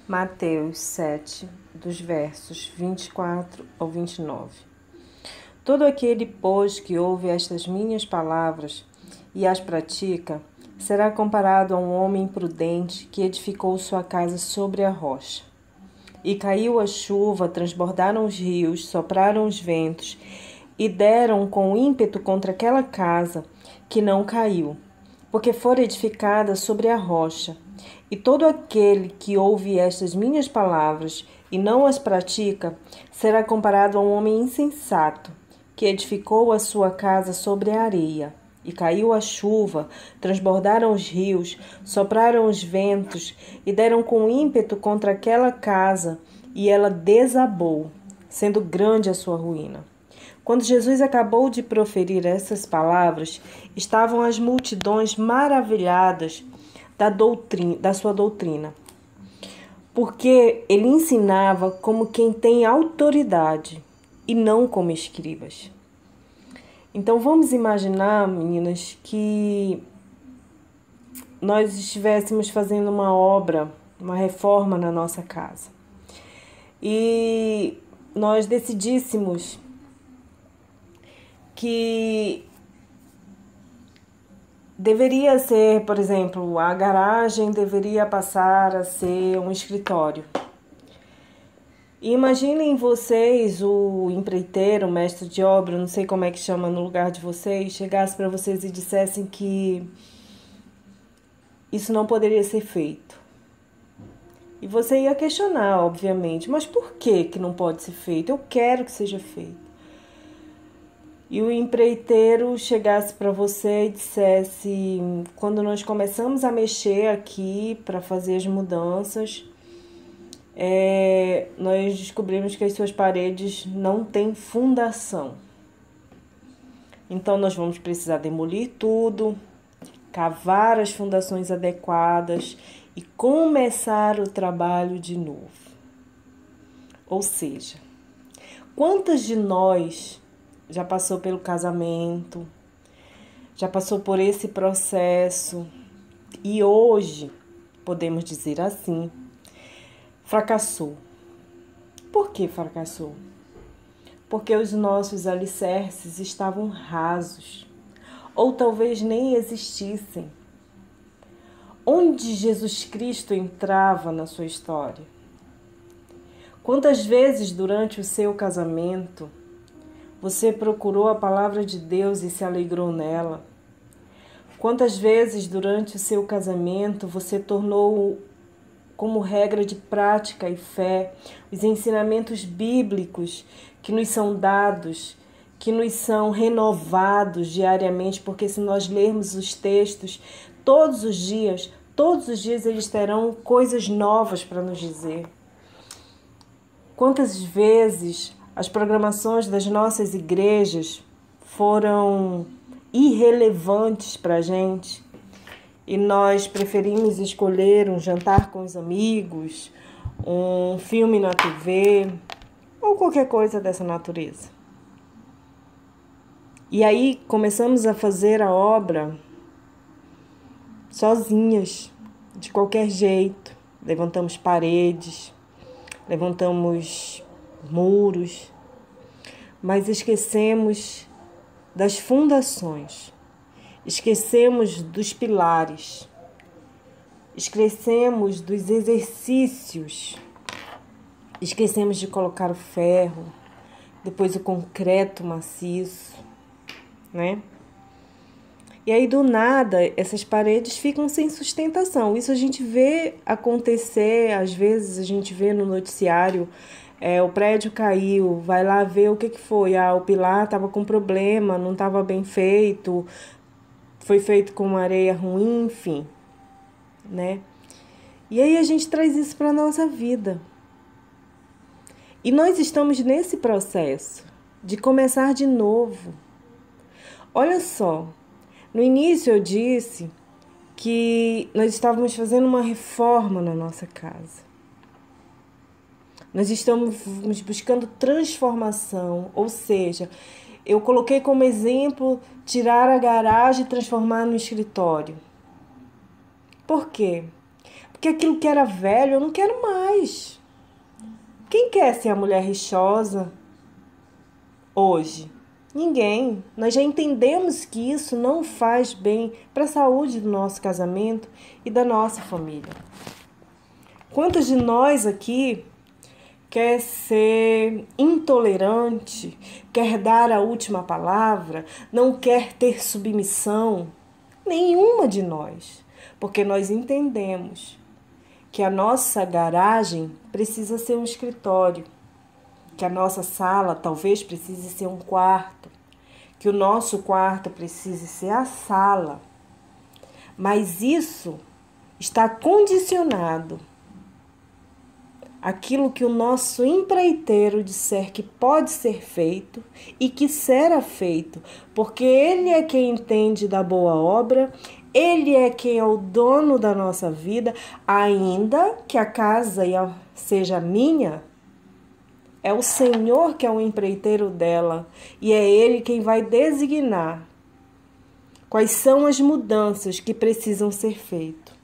Mateus 7, dos versos 24 ao 29. Todo aquele, pois, que ouve estas minhas palavras e as pratica, será comparado a um homem prudente que edificou sua casa sobre a rocha. E caiu a chuva, transbordaram os rios, sopraram os ventos e deram com ímpeto contra aquela casa, que não caiu, porque fora edificada sobre a rocha. E todo aquele que ouve estas minhas palavras e não as pratica, será comparado a um homem insensato, que edificou a sua casa sobre a areia. E caiu a chuva, transbordaram os rios, sopraram os ventos e deram com ímpeto contra aquela casa, e ela desabou, sendo grande a sua ruína. Quando Jesus acabou de proferir essas palavras, estavam as multidões maravilhadas da sua doutrina, porque ele ensinava como quem tem autoridade e não como escribas. Então vamos imaginar, meninas, que nós estivéssemos fazendo uma obra, uma reforma na nossa casa. E nós decidíssemos que deveria ser, por exemplo, a garagem deveria passar a ser um escritório. E imaginem vocês, o empreiteiro, o mestre de obra, não sei como é que chama no lugar de vocês, chegasse para vocês e dissessem que isso não poderia ser feito. E você ia questionar, obviamente, mas por que não pode ser feito? Eu quero que seja feito. E o empreiteiro chegasse para você e dissesse, quando nós começamos a mexer aqui para fazer as mudanças, nós descobrimos que as suas paredes não têm fundação. Então nós vamos precisar demolir tudo, cavar as fundações adequadas e começar o trabalho de novo. Ou seja, quantas de nós já passou pelo casamento, já passou por esse processo e hoje, podemos dizer assim, fracassou. Por que fracassou? Porque os nossos alicerces estavam rasos, ou talvez nem existissem. Onde Jesus Cristo entrava na sua história? Quantas vezes durante o seu casamento você procurou a palavra de Deus e se alegrou nela? Quantas vezes durante o seu casamento você tornou como regra de prática e fé os ensinamentos bíblicos que nos são dados, que nos são renovados diariamente, porque se nós lermos os textos todos os dias eles terão coisas novas para nos dizer. Quantas vezes as programações das nossas igrejas foram irrelevantes para a gente e nós preferimos escolher um jantar com os amigos, um filme na TV ou qualquer coisa dessa natureza. E aí começamos a fazer a obra sozinhas, de qualquer jeito. Levantamos paredes, levantamos muros, mas esquecemos das fundações, esquecemos dos pilares, esquecemos dos exercícios, esquecemos de colocar o ferro, depois o concreto maciço, né? E aí, do nada, essas paredes ficam sem sustentação. Isso a gente vê acontecer, às vezes a gente vê no noticiário, o prédio caiu, vai lá ver o que foi. O pilar estava com problema, não estava bem feito, foi feito com areia ruim, enfim, né? E aí a gente traz isso para a nossa vida. E nós estamos nesse processo de começar de novo. Olha só. No início eu disse que nós estávamos fazendo uma reforma na nossa casa. Nós estamos buscando transformação, ou seja, eu coloquei como exemplo tirar a garagem e transformar no escritório. Por quê? Porque aquilo que era velho eu não quero mais. Quem quer ser a mulher rixosa hoje? Ninguém. Nós já entendemos que isso não faz bem para a saúde do nosso casamento e da nossa família. Quantos de nós aqui quer ser intolerante, quer dar a última palavra, não quer ter submissão? Nenhuma de nós, porque nós entendemos que a nossa garagem precisa ser um escritório, que a nossa sala talvez precise ser um quarto, que o nosso quarto precise ser a sala. Mas isso está condicionado àquilo que o nosso empreiteiro disser que pode ser feito e que será feito, porque ele é quem entende da boa obra, ele é quem é o dono da nossa vida, ainda que a casa seja minha. É o Senhor que é o empreiteiro dela e é Ele quem vai designar quais são as mudanças que precisam ser feitas.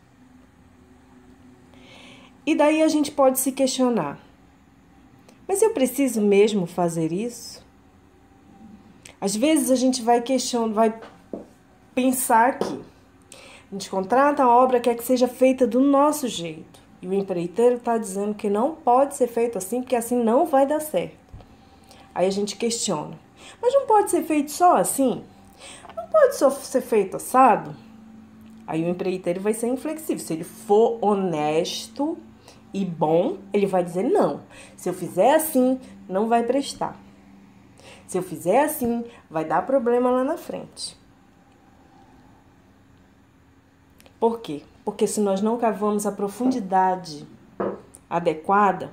E daí a gente pode se questionar, mas eu preciso mesmo fazer isso? Às vezes a gente vai pensar que a gente contrata a obra, quer que seja feita do nosso jeito. E o empreiteiro está dizendo que não pode ser feito assim, porque assim não vai dar certo. Aí a gente questiona. Mas não pode ser feito só assim? Não pode só ser feito assado? Aí o empreiteiro vai ser inflexível. Se ele for honesto e bom, ele vai dizer não. Se eu fizer assim, não vai prestar. Se eu fizer assim, vai dar problema lá na frente. Por quê? Porque se nós não cavamos a profundidade adequada,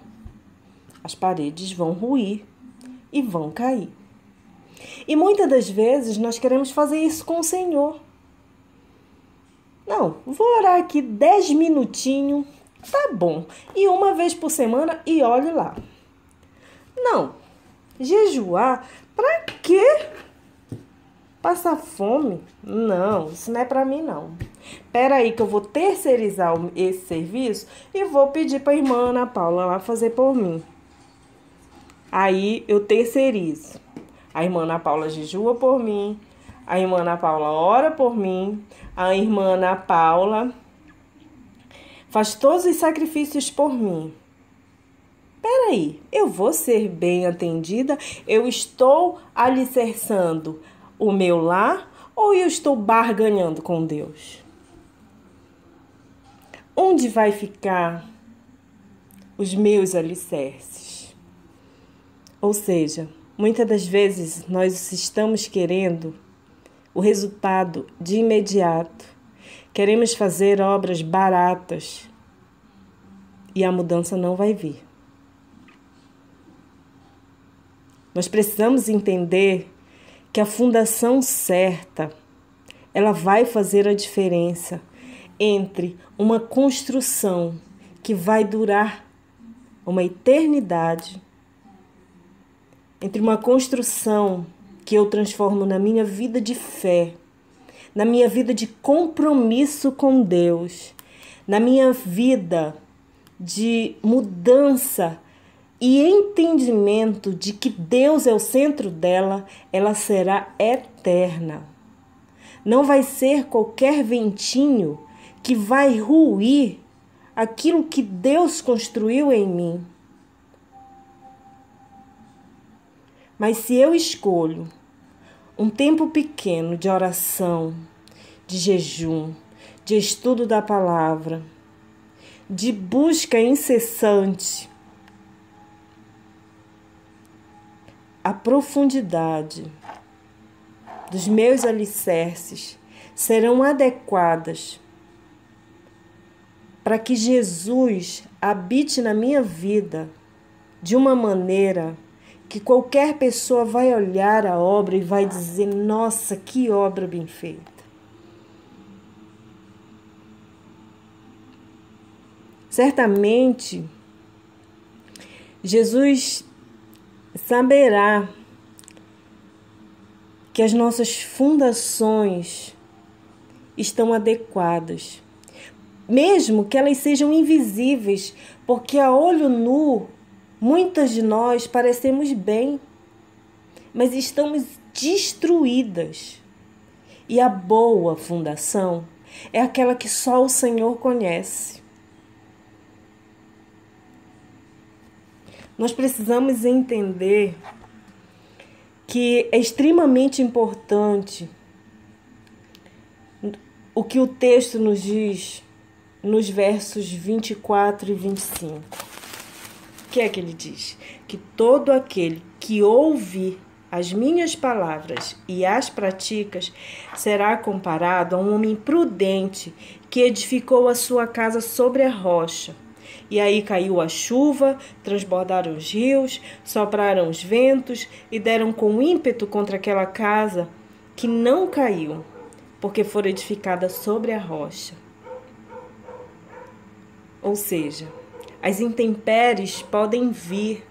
as paredes vão ruir e vão cair. E muitas das vezes nós queremos fazer isso com o Senhor. Não, vou orar aqui 10 minutinhos, tá bom. E uma vez por semana e olhe lá. Não, jejuar, pra quê? Passar fome? Não, isso não é pra mim não. Espera aí que eu vou terceirizar esse serviço e vou pedir para a irmã Ana Paula lá fazer por mim. Aí eu terceirizo. A irmã Ana Paula jejua por mim, a irmã Ana Paula ora por mim, a irmã Ana Paula faz todos os sacrifícios por mim. Espera aí, eu vou ser bem atendida? Eu estou alicerçando o meu lar ou eu estou barganhando com Deus? Onde vai ficar os meus alicerces? Ou seja, muitas das vezes nós estamos querendo o resultado de imediato. Queremos fazer obras baratas e a mudança não vai vir. Nós precisamos entender que a fundação certa, ela vai fazer a diferença entre uma construção que vai durar uma eternidade, entre uma construção que eu transformo na minha vida de fé, na minha vida de compromisso com Deus, na minha vida de mudança e entendimento de que Deus é o centro dela, ela será eterna. Não vai ser qualquer ventinho que vai ruir aquilo que Deus construiu em mim. Mas se eu escolho um tempo pequeno de oração, de jejum, de estudo da palavra, de busca incessante, a profundidade dos meus alicerces serão adequadas para que Jesus habite na minha vida de uma maneira que qualquer pessoa vai olhar a obra e vai dizer: nossa, que obra bem feita. Certamente, Jesus saberá que as nossas fundações estão adequadas. mesmo que elas sejam invisíveis, porque a olho nu, muitas de nós parecemos bem, mas estamos destruídas. E a boa fundação é aquela que só o Senhor conhece. Nós precisamos entender que é extremamente importante o que o texto nos diz nos versos 24 e 25. O que é que ele diz? Que todo aquele que ouve as minhas palavras e as praticas será comparado a um homem prudente que edificou a sua casa sobre a rocha. E aí caiu a chuva, transbordaram os rios, sopraram os ventos e deram com ímpeto contra aquela casa que não caiu, porque fora edificada sobre a rocha. Ou seja, as intempéries podem vir,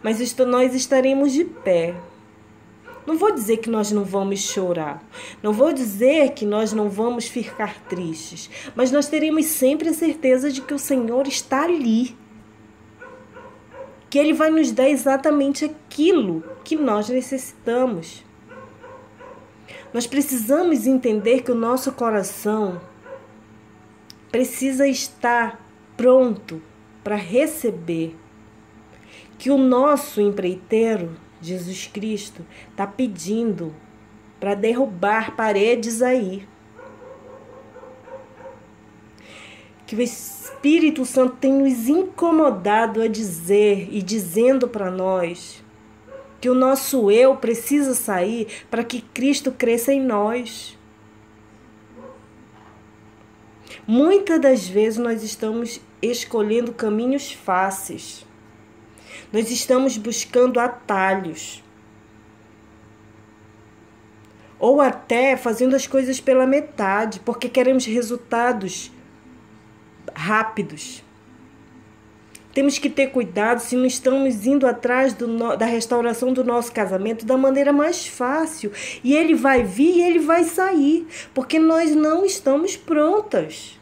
mas nós estaremos de pé. Não vou dizer que nós não vamos chorar, não vou dizer que nós não vamos ficar tristes, mas nós teremos sempre a certeza de que o Senhor está ali, que Ele vai nos dar exatamente aquilo que nós necessitamos. Nós precisamos entender que o nosso coração precisa estar pronto para receber, que o nosso empreiteiro, Jesus Cristo, está pedindo para derrubar paredes aí. Que o Espírito Santo tem nos incomodado a dizer e dizendo para nós que o nosso eu precisa sair para que Cristo cresça em nós. Muitas das vezes nós estamos escolhendo caminhos fáceis. Nós estamos buscando atalhos. Ou até fazendo as coisas pela metade, porque queremos resultados rápidos. Temos que ter cuidado se não estamos indo atrás da restauração do nosso casamento da maneira mais fácil. E ele vai vir e ele vai sair, porque nós não estamos prontas.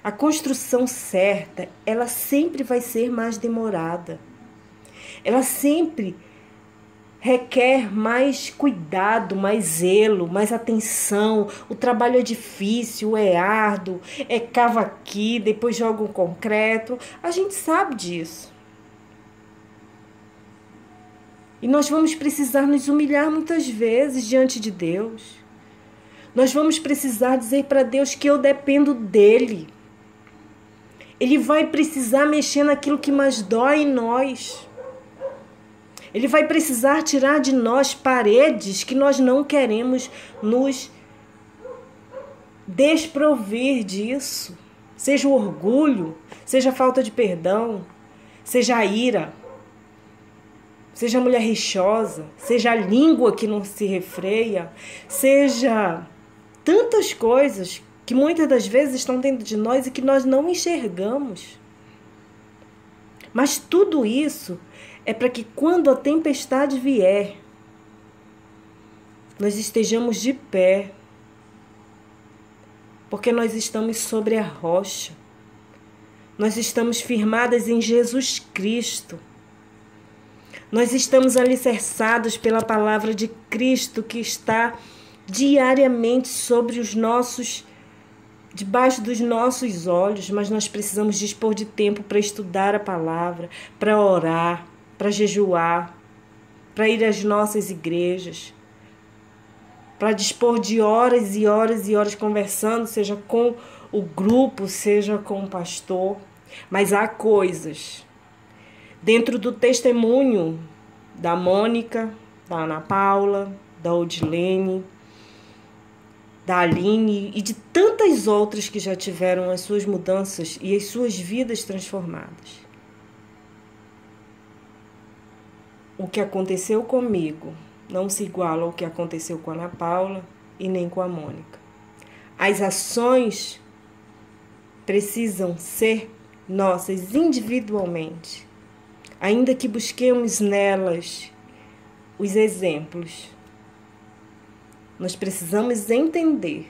A construção certa, ela sempre vai ser mais demorada. Ela sempre requer mais cuidado, mais zelo, mais atenção. O trabalho é difícil, é árduo, é cava aqui, depois joga um concreto. A gente sabe disso. E nós vamos precisar nos humilhar muitas vezes diante de Deus. Nós vamos precisar dizer para Deus que eu dependo dEle. Ele vai precisar mexer naquilo que mais dói em nós. Ele vai precisar tirar de nós paredes que nós não queremos nos desprover disso. Seja o orgulho, seja a falta de perdão, seja a ira, seja a mulher rixosa, seja a língua que não se refreia, seja tantas coisas que muitas das vezes estão dentro de nós e que nós não enxergamos. Mas tudo isso é para que quando a tempestade vier, nós estejamos de pé, porque nós estamos sobre a rocha, nós estamos firmadas em Jesus Cristo, nós estamos alicerçados pela palavra de Cristo que está diariamente sobre os nossos debaixo dos nossos olhos, mas nós precisamos dispor de tempo para estudar a palavra, para orar, para jejuar, para ir às nossas igrejas, para dispor de horas e horas e horas conversando, seja com o grupo, seja com o pastor. Mas há coisas dentro do testemunho da Mônica, da Ana Paula, da Odilene, da Aline e de tantas outras que já tiveram as suas mudanças e as suas vidas transformadas. O que aconteceu comigo não se iguala ao que aconteceu com a Ana Paula e nem com a Mônica. As ações precisam ser nossas individualmente, ainda que busquemos nelas os exemplos. Nós precisamos entender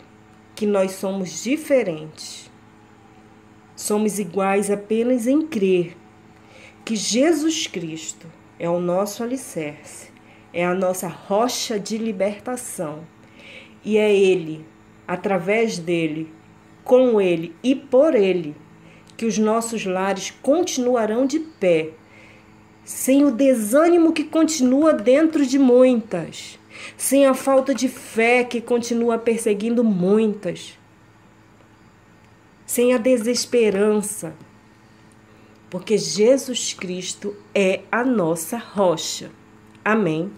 que nós somos diferentes. Somos iguais apenas em crer que Jesus Cristo é o nosso alicerce, é a nossa rocha de libertação. E é Ele, através dele, com Ele e por Ele, que os nossos lares continuarão de pé, sem o desânimo que continua dentro de muitas, sem a falta de fé que continua perseguindo muitas, sem a desesperança, porque Jesus Cristo é a nossa rocha. Amém.